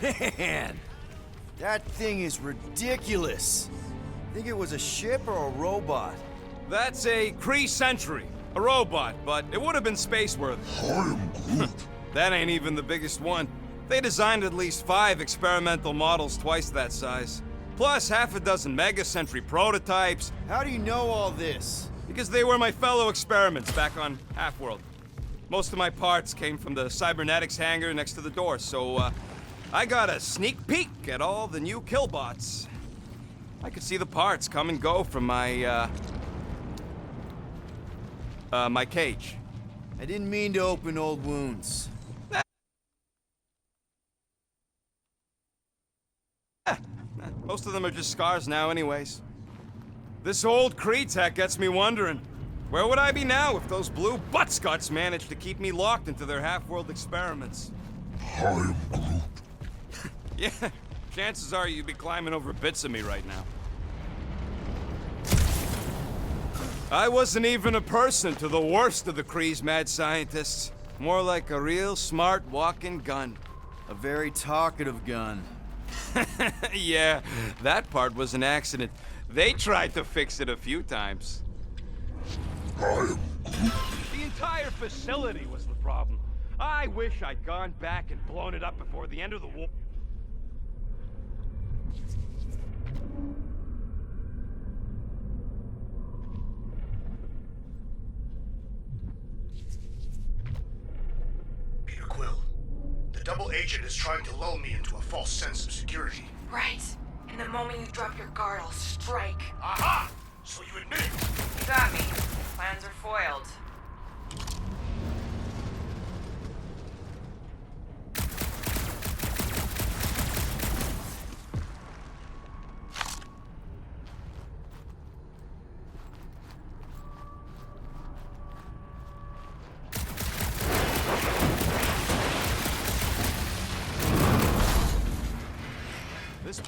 Man, that thing is ridiculous. Think it was a ship or a robot? That's a Kree Sentry, a robot, but it would have been space-worthy. I am Groot. That ain't even the biggest one. They designed at least 5 experimental models twice that size. Plus half a dozen Mega Sentry prototypes. How do you know all this? Because they were my fellow experiments back on Half-World. Most of my parts came from the cybernetics hangar next to the door, so I got a sneak peek at all the new killbots. I could see the parts come and go from my my cage. I didn't mean to open old wounds. Most of them are just scars now anyways. This old Kree tech gets me wondering, where would I be now if those blue butt-scuts managed to keep me locked into their half-world experiments? I am Groot. Yeah, chances are you'd be climbing over bits of me right now. I wasn't even a person to the worst of the Kree's mad scientists. More like a real smart walking gun. A very talkative gun. Yeah, that part was an accident. They tried to fix it a few times. I am Groot. The entire facility was the problem. I wish I'd gone back and blown it up before the end of the war. Peter Quill, the double agent is trying to lull me into a false sense of security. Right. And the moment you drop your guard, I'll strike. Aha! So you admit it? You got me. Plans are foiled. This...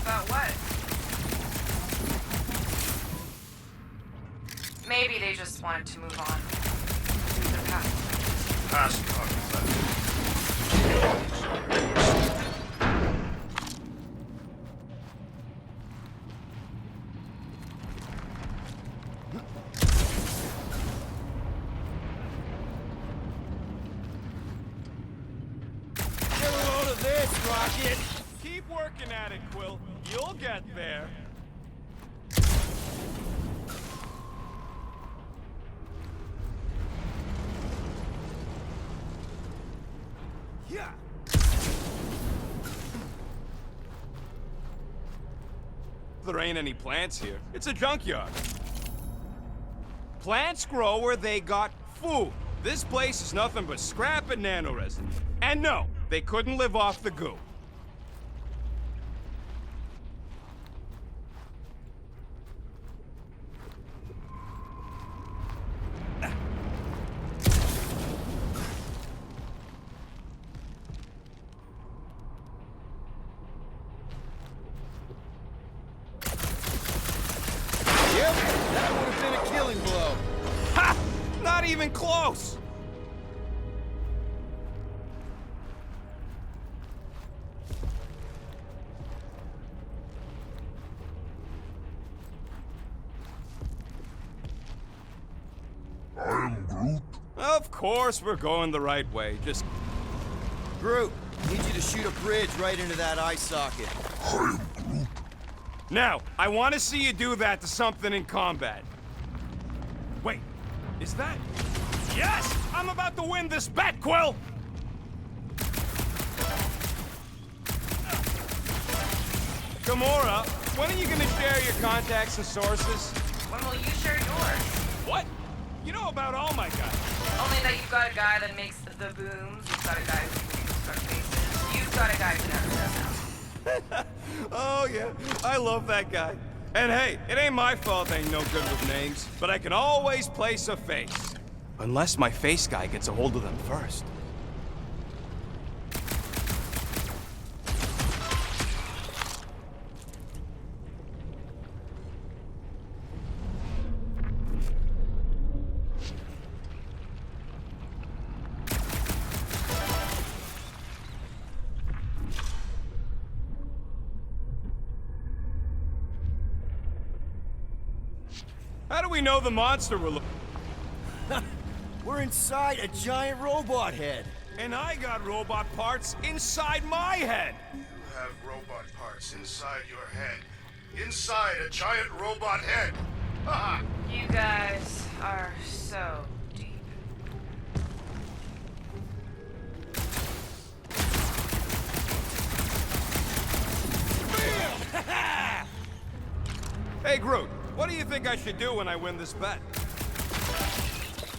About what? Maybe they just wanted to move on. Through the past. Past talking Get a load of this, Rocket! Keep working at it, Quill. You'll get there. Yeah! There ain't any plants here. It's a junkyard. Plants grow where they got food. This place is nothing but scrap and nanoresin. And no, they couldn't live off the goo. Yep, that would have been a killing blow. Ha! Not even close! I am Groot. Of course we're going the right way. Just... Groot, need you to shoot a bridge right into that eye socket. I am Groot. Now, I want to see you do that to something in combat. Wait, is that... Yes! I'm about to win this bet, Quill! Gamora, when are you gonna share your contacts and sources? When will you share yours? What? You know about all my guys. Only that you've got a guy that makes the booms, you've got a guy who can construct faces, you've got a guy who never does that. Oh, yeah. I love that guy. And hey, it ain't my fault I ain't no good with names, but I can always place a face. Unless my face guy gets a hold of them first. How do we know the monster we're looking? We're inside a giant robot head. And I got robot parts inside my head. You have robot parts inside your head. Inside a giant robot head. Haha. You guys are so deep. Hey, Groot, what do you think I should do when I win this bet?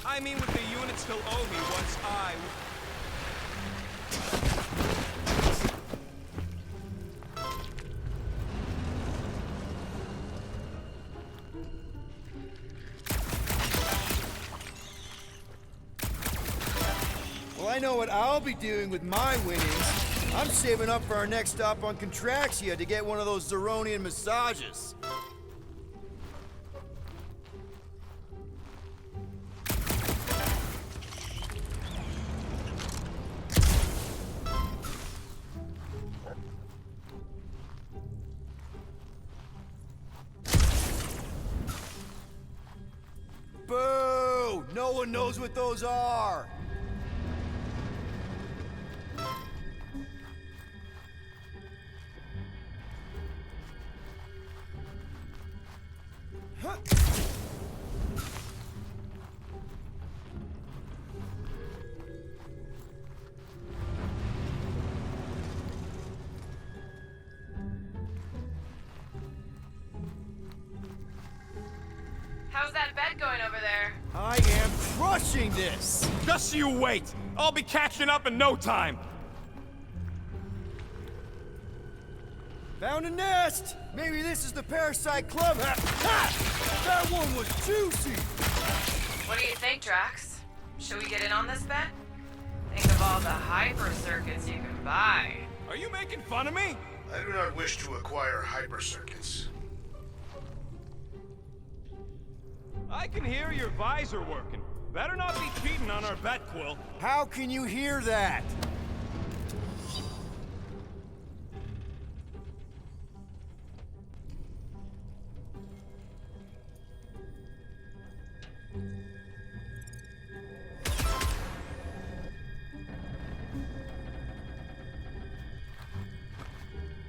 I mean, with the units still owe me once I... Well, I know what I'll be doing with my winnings. I'm saving up for our next stop on Contraxia to get one of those Zeronian massages. Boo! No one knows what those are! Huh. How's that bet going over there? I am crushing this! Just you wait! I'll be catching up in no time! Found a nest! Maybe this is the Parasite Club. Ha! That one was juicy! What do you think, Drax? Should we get in on this bet? Think of all the hyper circuits you can buy. Are you making fun of me? I do not wish to acquire hyper circuits. I can hear your visor working. Better not be cheating on our bet, Quill. How can you hear that?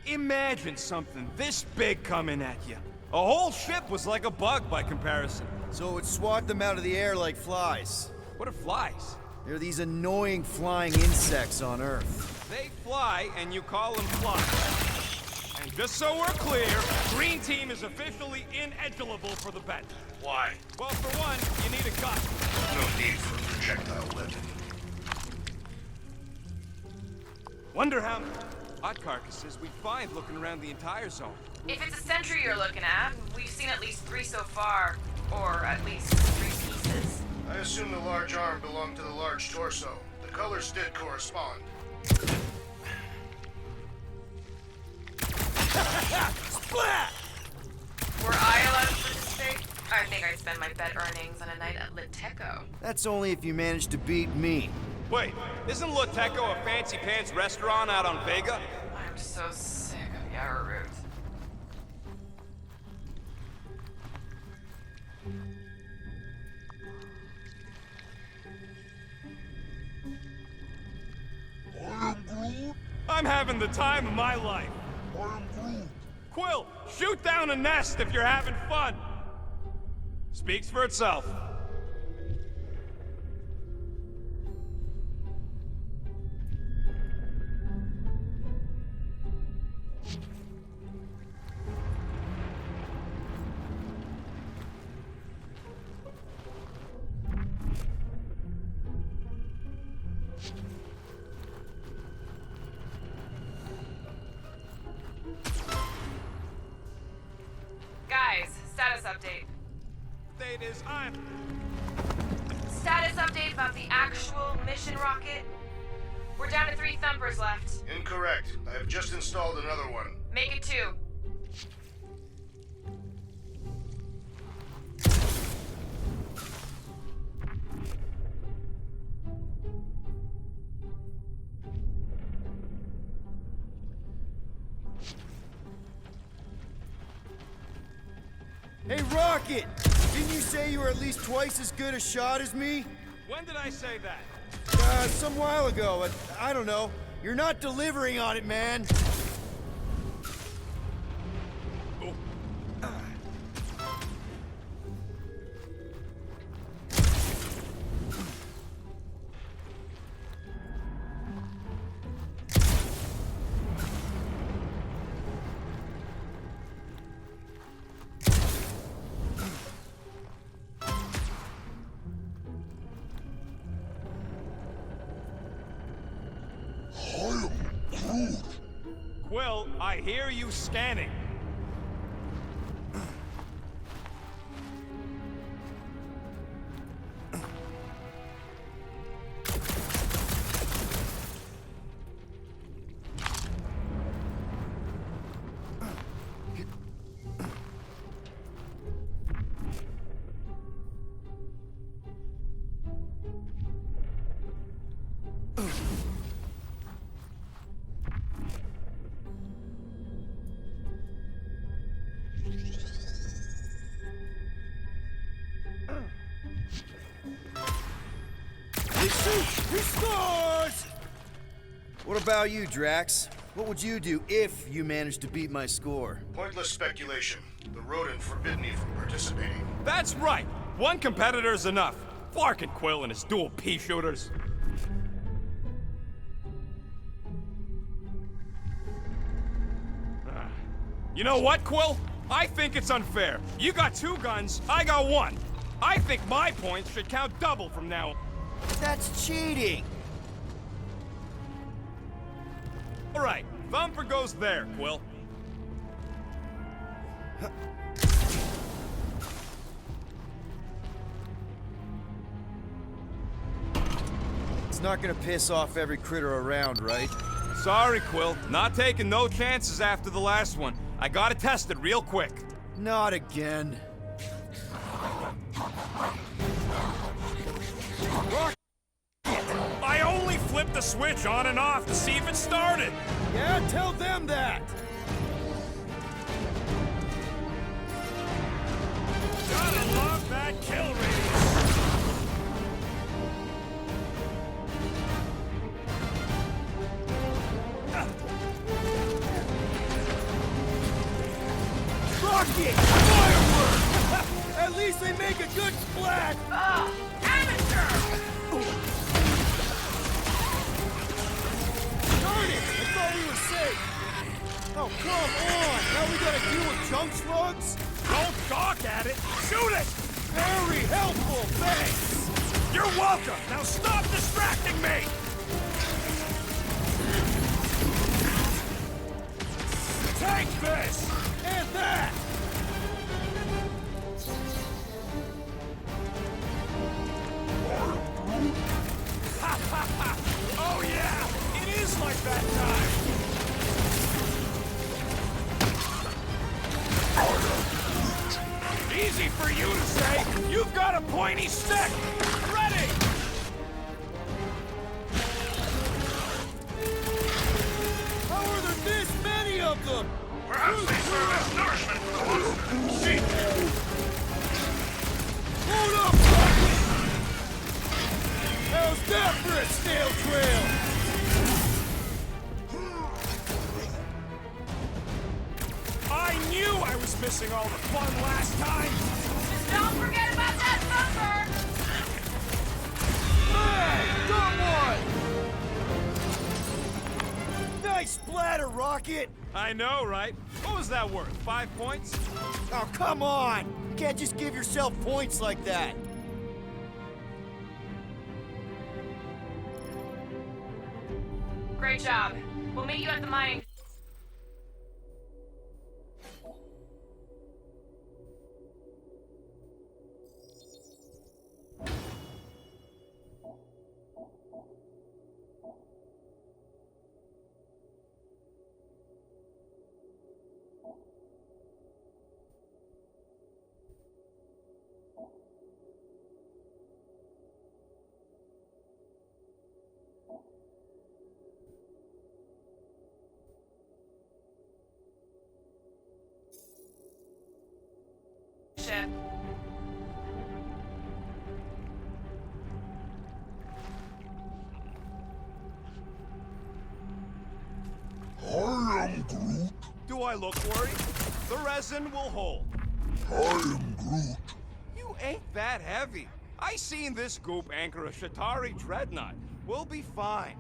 Imagine something this big coming at you. A whole ship was like a bug by comparison. So it would swat them out of the air like flies. What are flies? They're these annoying flying insects on Earth. They fly, and you call them flies. And just so we're clear, Green Team is officially ineligible for the bet. Why? Well, for one, you need a gun. No need for a projectile weapon. Wonder how many hot carcasses we find looking around the entire zone. If it's a sentry you're looking at, we've seen at least 3 so far. Or at least 3 pieces. I assume the large arm belonged to the large torso. The colors did correspond. Splat! Were I allowed to participate? I think I'd spend my bet earnings on a night at Liteco. That's only if you manage to beat me. Wait, isn't Liteco a fancy pants restaurant out on Vega? I'm so sick of Yarroot. I am Groot. I'm having the time of my life. I am Groot. Quill, shoot down a nest if you're having fun. Speaks for itself. Guys, status update. Date is I'm. Status update about the actual mission rocket. We're down to 3 thumpers left. Incorrect. I have just installed another one. Make it 2. Hey, Rocket! Didn't you say you were at least twice as good a shot as me? When did I say that? Some while ago. I don't know. You're not delivering on it, man. Quill, I hear you scanning. He scores! What about you, Drax? What would you do if you managed to beat my score? Pointless speculation. The rodent forbid me from participating. That's right. One competitor's enough. Barking Quill and his dual pea shooters. You know what, Quill? I think it's unfair. You got 2 guns, I got 1. I think my points should count double from now on. That's cheating! All right, Thumper goes there, Quill. It's not gonna piss off every critter around, right? Sorry, Quill. Not taking no chances after the last one. I gotta test it real quick. Not again. I only flipped the switch on and off to see if it started. Yeah, tell them that! Gotta love that kill radius. Rocket! Fireworks! At least they make a good splat! Amateur! Darn it! I thought we were safe! Oh, come on! Now we gotta deal with junk slugs? Don't gawk at it. Shoot it! Very helpful, thanks! You're welcome. Now stop distracting me. Take this! And that! Ha ha ha! Oh yeah! It is like that time! Easy for you to say! You've got a pointy stick! Ready! How are there this many of them? Perhaps they serve as nourishment for the monster. See? Hold up, Rocket! How's that for a snail trail? I knew I was missing all the fun last time! Just don't forget about that Thumper! Hey, got one! Nice splatter, Rocket! I know, right? What was that worth? 5 points? Oh, come on! You can't just give yourself points like that! Great job. We'll meet you at the mining. Ship. I look worried. The resin will hold. I am Groot. You ain't that heavy. I seen this goop anchor a Shatari dreadnought. We'll be fine.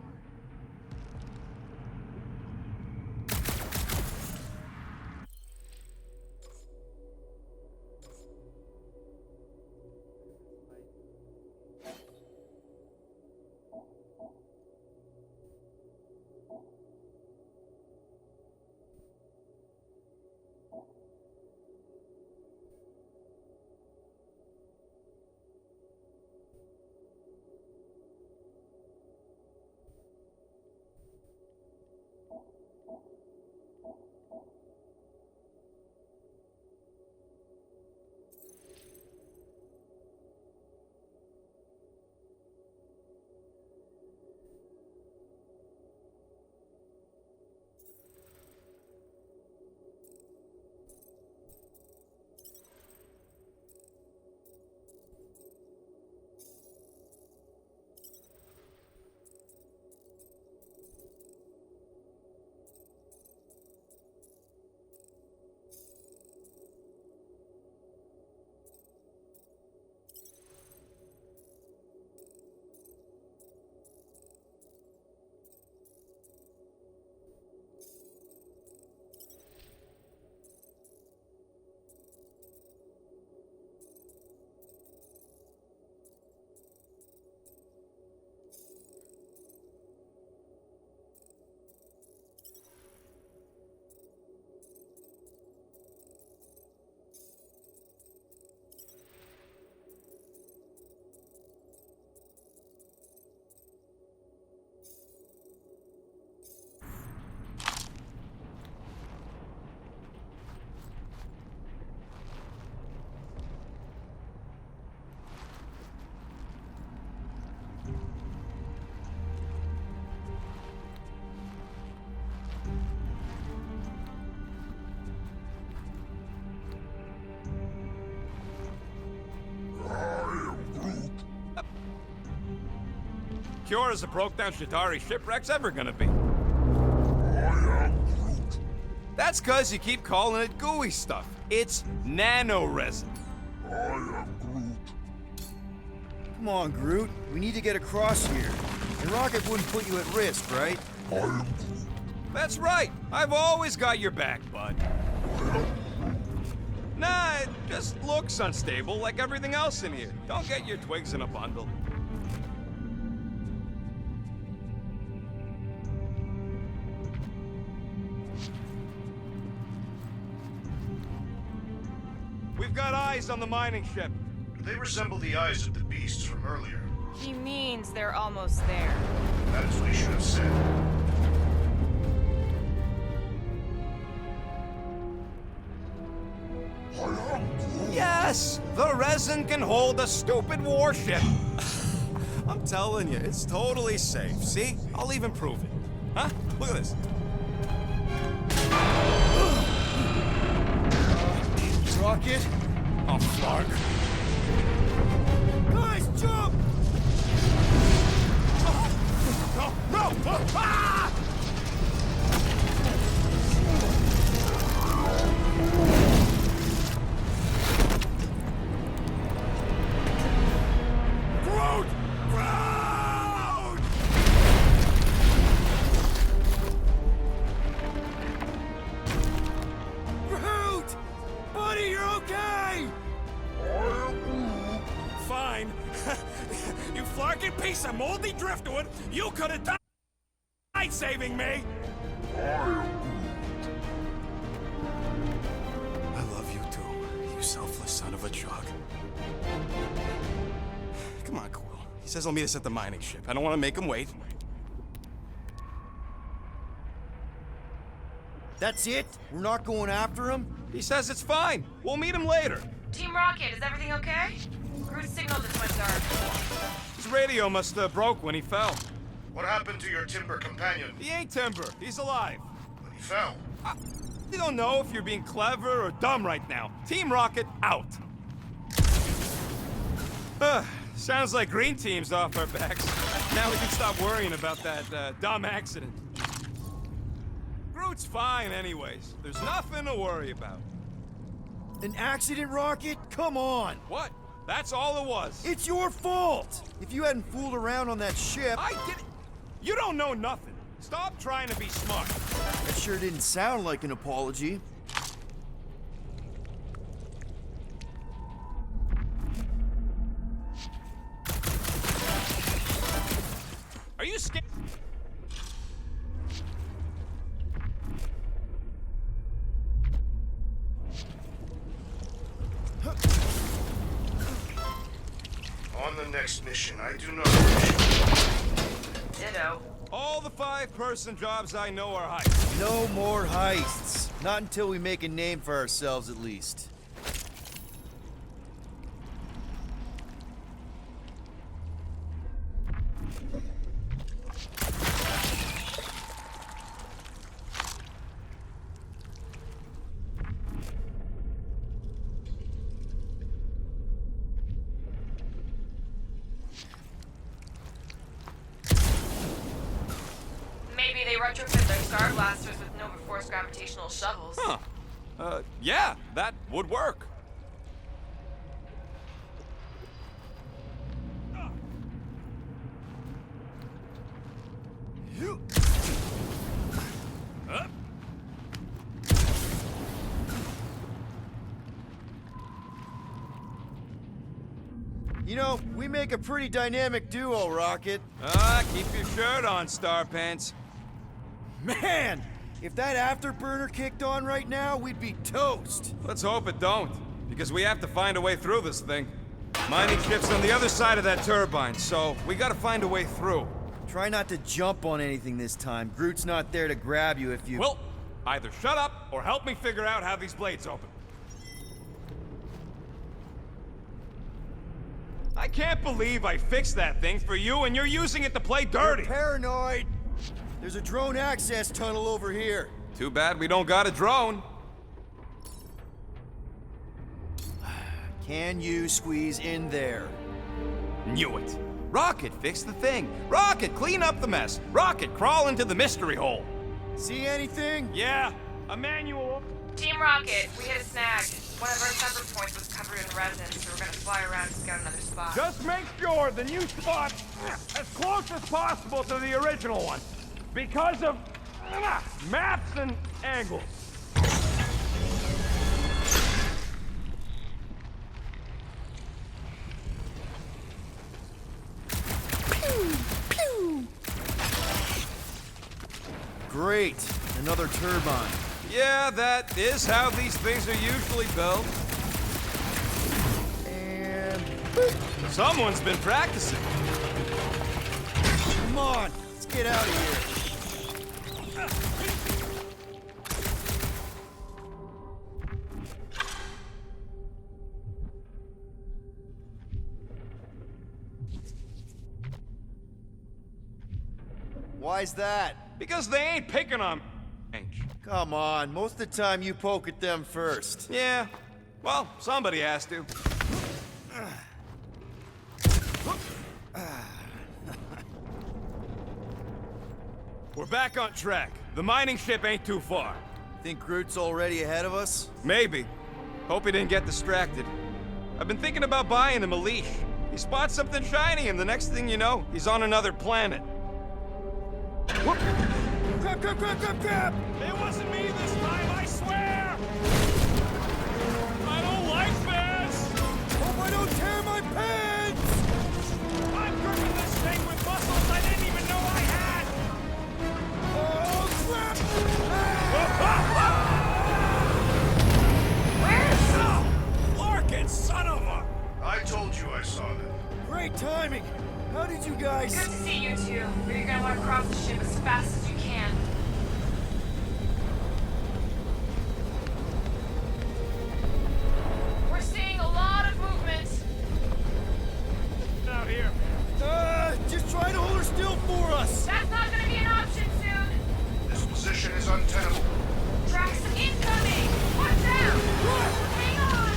Cure as a broke-down Shatari shipwreck's ever gonna be. I am Groot. That's cause you keep calling it gooey stuff. It's nano-resin. I am Groot. Come on, Groot. We need to get across here. And Rocket wouldn't put you at risk, right? I am Groot. That's right. I've always got your back, bud. Nah, it just looks unstable like everything else in here. Don't get your twigs in a bundle. We've got eyes on the mining ship. They resemble the eyes of the beasts from earlier. He means they're almost there. That is what he should have said. I am Groot. Yes! The resin can hold a stupid warship. I'm telling you, it's totally safe. See? I'll even prove it. Huh? Look at this. Rocket? Oh, Flark. Guys, jump! No! No! Ah! Groot! Groot! Groot! Buddy, you're okay! Fine. You flarking piece of moldy driftwood! You could have died saving me! I love you too, you selfless son of a jug. Come on, Quill. He says he'll meet us at the mining ship. I don't want to make him wait. That's it? We're not going after him? He says it's fine. We'll meet him later. Team Rocket, is everything okay? Groot's signal just went dark. His radio must have broke when he fell. What happened to your timber companion? He ain't Timber. He's alive. When he fell? You don't know if you're being clever or dumb right now. Team Rocket out. Sounds like Green Team's off our backs. Now we can stop worrying about that dumb accident. Groot Groot's fine anyways. There's nothing to worry about. An accident, Rocket? Come on! What? That's all it was. It's your fault! If you hadn't fooled around on that ship... I didn't... You don't know nothing. Stop trying to be smart. That sure didn't sound like an apology. Are you scared? On the next mission, I do not wish. Ditto. All the 5-person jobs I know are heists. No more heists. Not until we make a name for ourselves, at least. Maybe they retrofit their star blasters with Nova Force gravitational shovels. Huh. Yeah, that would work. You know, we make a pretty dynamic duo, Rocket. Keep your shirt on, Star Pants. Man! If that afterburner kicked on right now, we'd be toast. Let's hope it don't, because we have to find a way through this thing. Mining ship's on the other side of that turbine, so we gotta find a way through. Try not to jump on anything this time. Groot's not there to grab you if you... Well, either shut up or help me figure out how these blades open. I can't believe I fixed that thing for you and you're using it to play dirty. You're paranoid! There's a drone access tunnel over here. Too bad we don't got a drone. Can you squeeze in there? Knew it. Rocket, fix the thing. Rocket, clean up the mess. Rocket, crawl into the mystery hole. See anything? Yeah, a manual. Team Rocket, we hit a snag. One of our sensor points was covered in resin, so we're gonna fly around and scout another spot. Just make sure the new spot's as close as possible to the original one. Because of maps and angles. Great. Another turbine. Yeah, that is how these things are usually built. And... Someone's been practicing. Come on, let's get out of here. Why's that? Because they ain't picking on me. Come on, most of the time you poke at them first. Yeah, well, somebody has to. We're back on track. The mining ship ain't too far. Think Groot's already ahead of us? Maybe. Hope he didn't get distracted. I've been thinking about buying him a leash. He spots something shiny, and the next thing you know, he's on another planet. Grab, grab, grab, grab, grab! It wasn't me this time, I swear! I don't like this! Hope I don't tear my pants! I'm gripping this thing with muscles I didn't even know I had! Oh, crap! Where is he? Larkin, son of a... I told you I saw that. Great timing! How did you guys... Good to see you two, but you're gonna want to cross the ship as fast as you can. We're seeing a lot of movement. Out here. Just try to hold her still for us! That's not gonna be an option soon. This position is untenable. Drax incoming! Watch out! Hang on!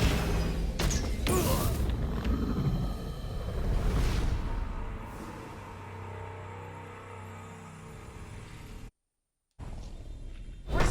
We're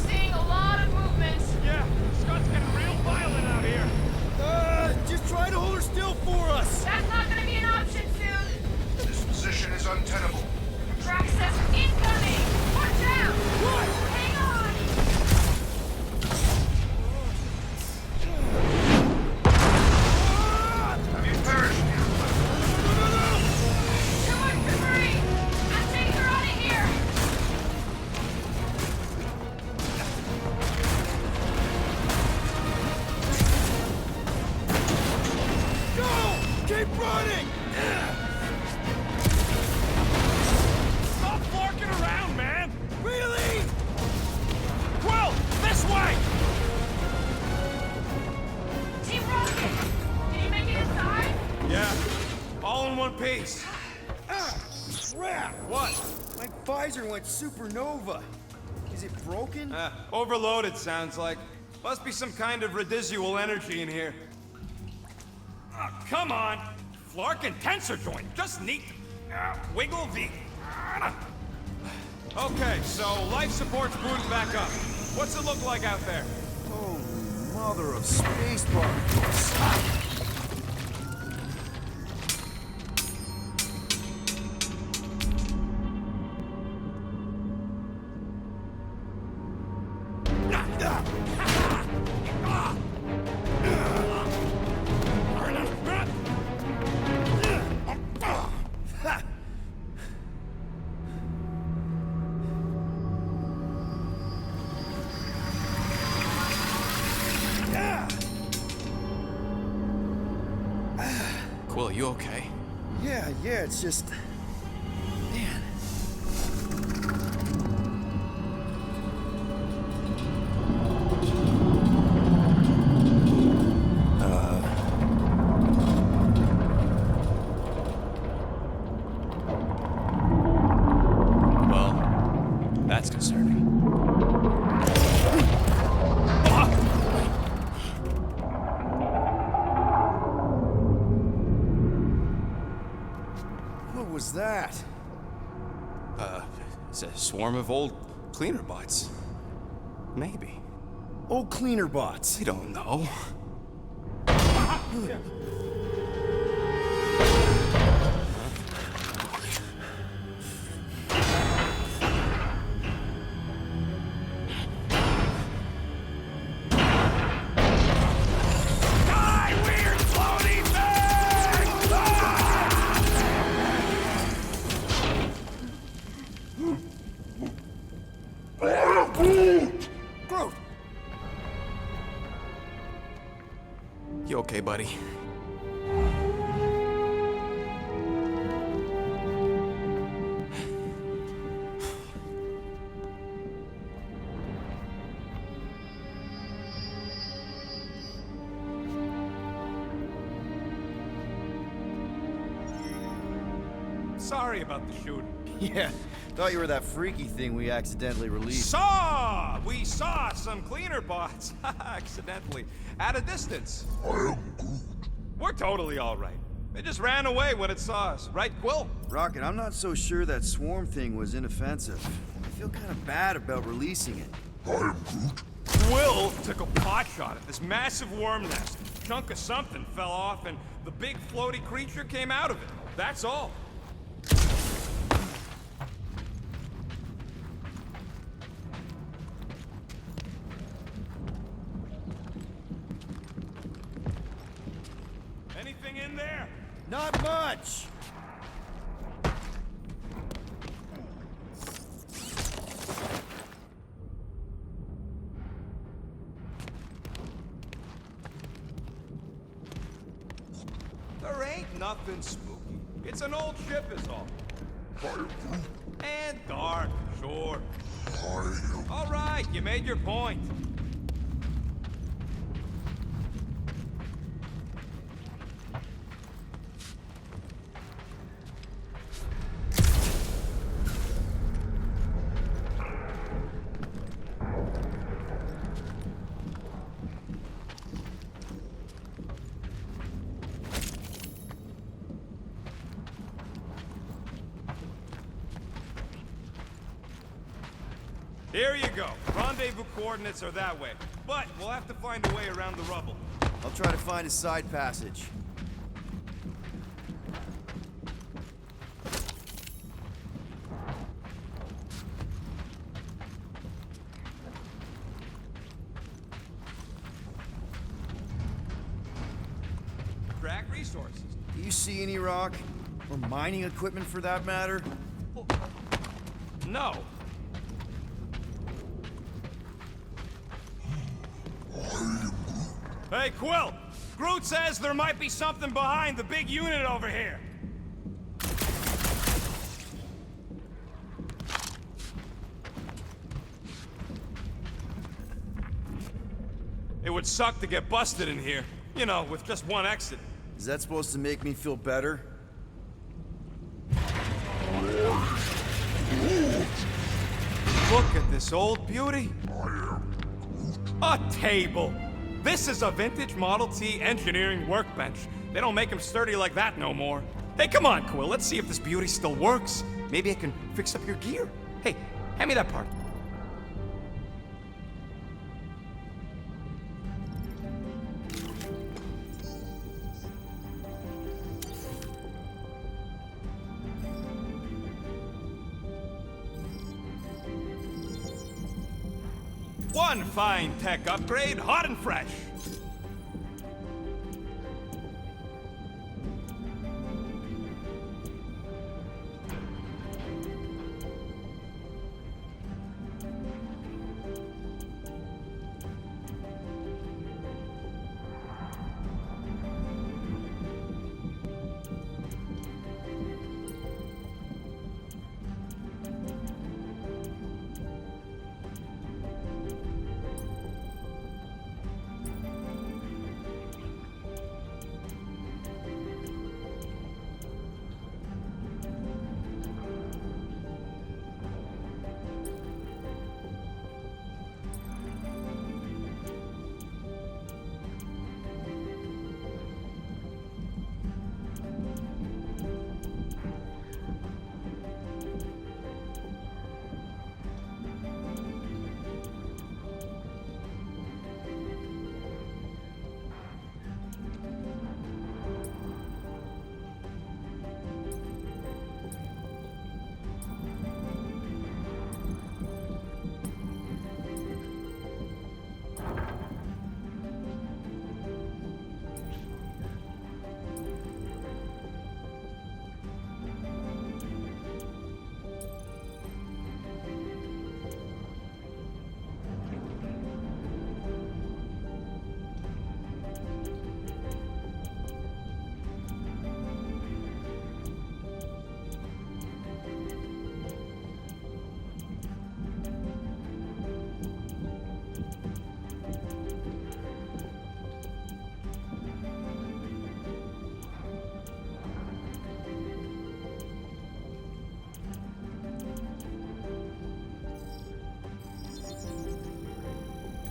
visor went supernova. Is it broken? Overloaded, sounds like. Must be some kind of residual energy in here. Oh, come on! Flark and tensor joint, just neat. Wiggle the... Okay, so life support's booted back up. What's it look like out there? Holy mother of space particles. Quill, you okay? Yeah, it's just... Man. Well, that's concerning. What was that? It's a swarm of old cleaner bots. Maybe. Old cleaner bots. I don't know. I am Groot! Groot! You okay, buddy? Sorry about the shooting. Yeah, thought you were that freaky thing we accidentally released. We saw some cleaner bots, accidentally, at a distance. I am Groot. We're totally all right. They just ran away when it saw us, right, Quill? Rocket, I'm not so sure that swarm thing was inoffensive. I feel kind of bad about releasing it. I am Groot. Quill took a pot shot at this massive worm nest. A chunk of something fell off, and the big floaty creature came out of it. That's all. Anything in there? Not much! There ain't nothing spooky. It's an old ship is all. I am Groot. And dark, sure. I am... All right, you made your point. Here you go. Rendezvous coordinates are that way. But we'll have to find a way around the rubble. I'll try to find a side passage. Track resources. Do you see any rock? Or mining equipment for that matter? No. Hey, Quill! Groot says there might be something behind the big unit over here. It would suck to get busted in here. You know, with just one exit. Is that supposed to make me feel better? Groot! Look at this old beauty. I am Groot. A table. This is a vintage Model T engineering workbench. They don't make them sturdy like that no more. Hey, come on, Quill. Let's see if this beauty still works. Maybe I can fix up your gear. Hey, hand me that part. One fine tech upgrade, hot and fresh.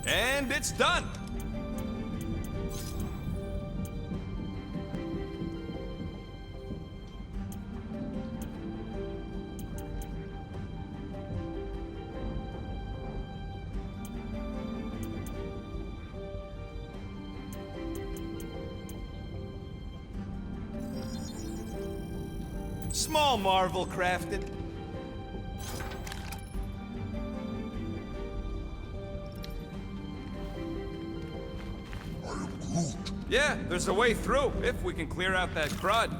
And it's done. Small marvel crafted. I am Groot. Yeah, there's a way through, if we can clear out that crud.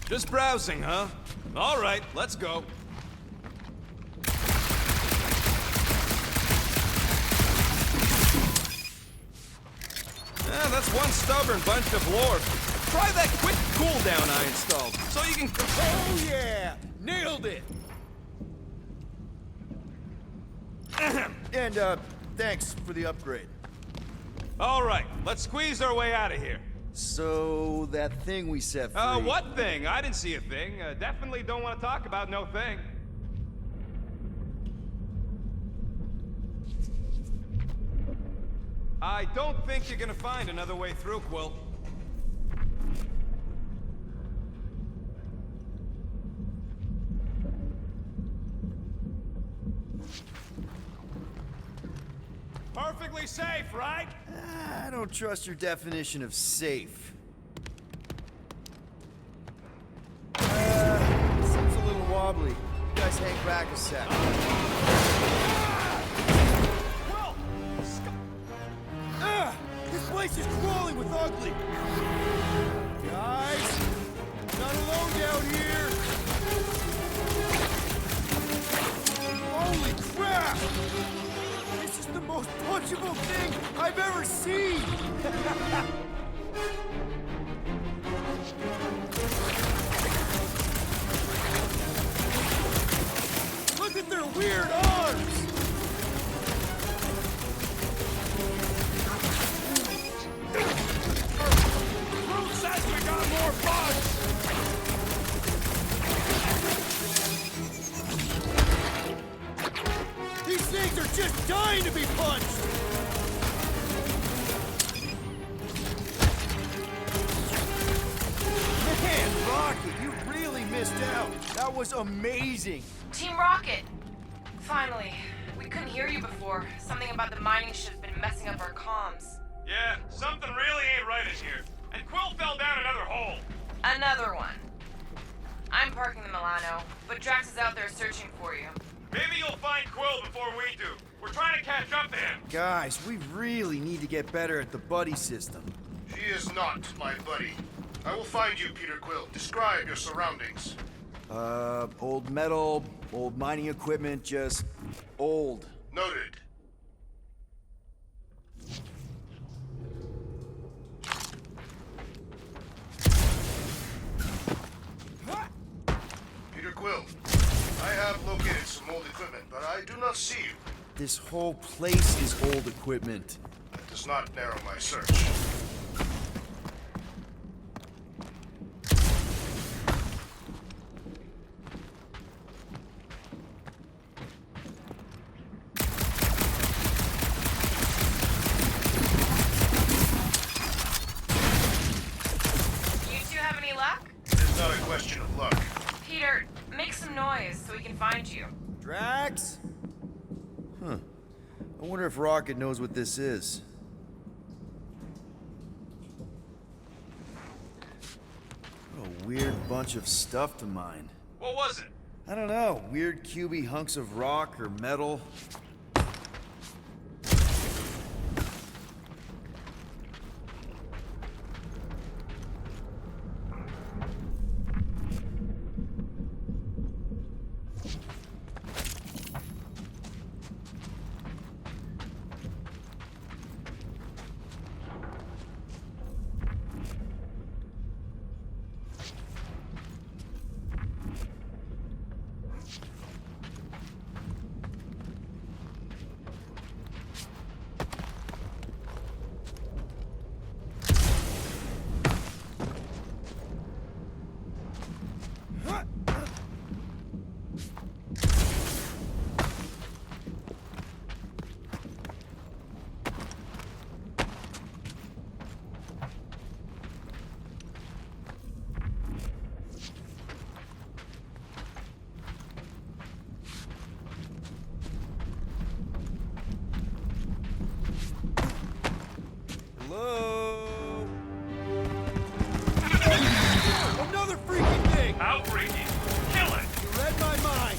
Just browsing, huh? All right, let's go. Yeah, that's one stubborn bunch of lore. Try that quick cooldown I installed, so you can... Oh yeah! Nailed it! And, thanks for the upgrade. All right, let's squeeze our way out of here. So, that thing we set free... What thing? I didn't see a thing. Definitely don't want to talk about no thing. I don't think you're gonna find another way through, Quill. Perfectly safe, right? I don't trust your definition of safe. Seems a little wobbly. You guys hang back a sec. This place is crawling with ugly. Guys, not alone down here. Holy crap! This is the most punchable thing I've ever seen. Look at their weird arms. Says we got more bugs! things are just dying to be punched! Man, Rocket, you really missed out. That was amazing. Team Rocket! Finally. We couldn't hear you before. Something about the mining ship's been messing up our comms. Yeah, something really ain't right in here. And Quill fell down another hole. Another one. I'm parking the Milano, but Drax is out there searching for you. Maybe you'll find Quill before we do. We're trying to catch up to him. Guys, we really need to get better at the buddy system. He is not my buddy. I will find you, Peter Quill. Describe your surroundings. Old metal, old mining equipment, just old. Noted. Peter Quill, I have located some old equipment, but I do not see you. This whole place is old equipment. That does not narrow my search. You two have any luck? It is not a question of luck. Peter, make some noise so we can find you. Drax? Huh. I wonder if Rocket knows what this is. What a weird bunch of stuff to mine. What was it? I don't know, weird cubey hunks of rock or metal. Hello? Another freaking thing! Outbreaking. Kill it. You read my mind.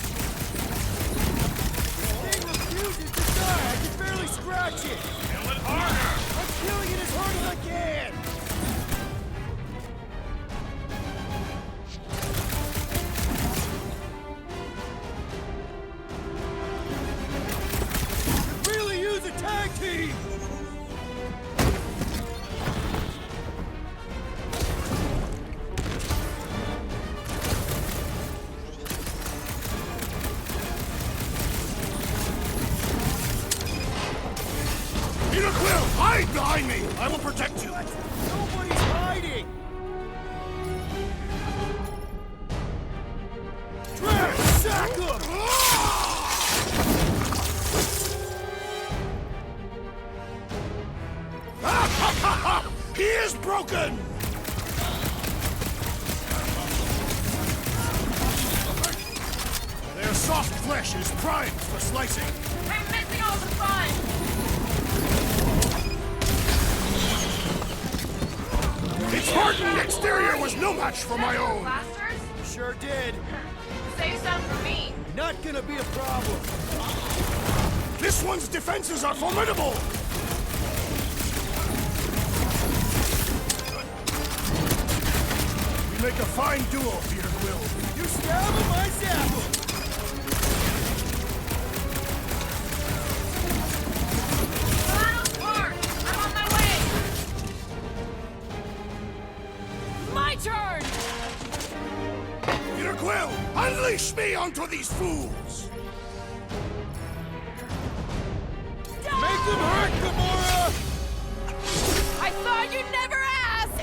The thing refuses to die. I can barely scratch it. Kill it harder. I'm killing it as hard as I can. Could really use a tag team. Peter Quill, hide behind me! I will protect you! Nobody's hiding. Drax, sack him! He is broken! Their soft flesh is primed for slicing. I'm missing all the fun! Its hardened exterior was no match for my own. Blasters? Sure did. Save some for me. Not gonna be a problem. This one's defenses are formidable! We make a fine duo, Peter Quill. You stab him, I zap him. Milano's parked! I'm on my way! My turn! Peter Quill, unleash me onto these fools! Make them hurt, Gamora! I thought you'd never ask!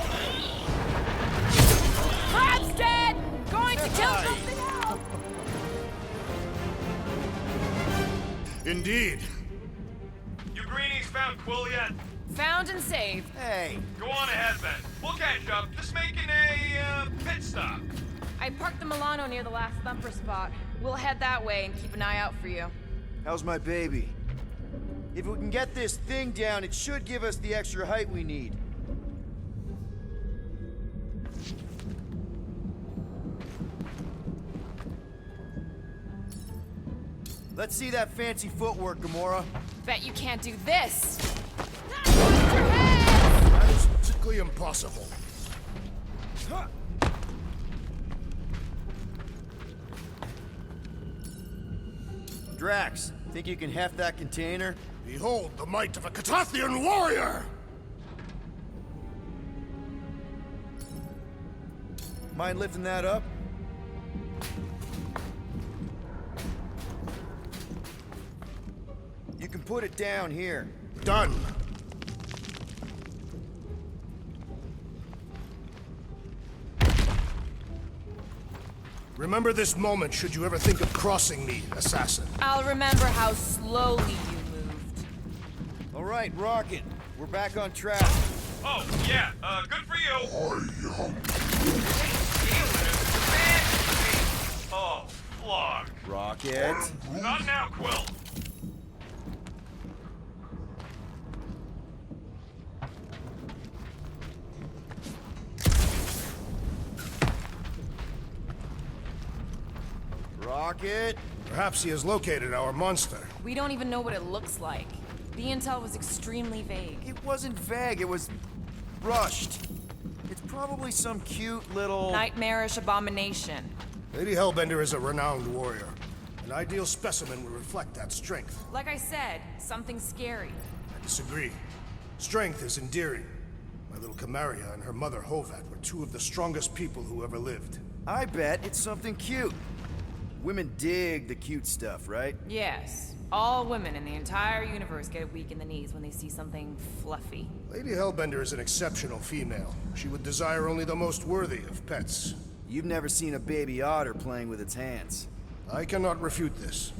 Crab's dead! Going to kill something else! Indeed. You greenies found Quill yet? Found and saved. Hey, Go on ahead then. We'll catch up. Just making a pit stop. I parked the Milano near the last thumper spot. We'll head that way and keep an eye out for you. how's my baby? If we can get this thing down, it should give us the extra height we need. Let's see that fancy footwork, Gamora. Bet you can't do this. Watch your head! That is physically impossible. Drax, think you can heft that container? Behold the might of a Catathian warrior! Mind lifting that up? You can put it down here. Done. Remember this moment should you ever think of crossing me, assassin. I'll remember how slowly you moved. All right, Rocket. We're back on track. Oh, yeah. Good for you. Oh, flog. Rocket. Not now, Quill. Rocket. Perhaps he has located our monster. We don't even know what it looks like. The intel was extremely vague. It wasn't vague, it was rushed. It's probably some cute little... Nightmarish abomination. Lady Hellbender is a renowned warrior. An ideal specimen would reflect that strength. Like I said, something scary. I disagree. Strength is endearing. My little Camaria and her mother Hovat were two of the strongest people who ever lived. I bet it's something cute. Women dig the cute stuff, right? Yes. All women in the entire universe get weak in the knees when they see something fluffy. Lady Hellbender is an exceptional female. She would desire only the most worthy of pets. You've never seen a baby otter playing with its hands. I cannot refute this.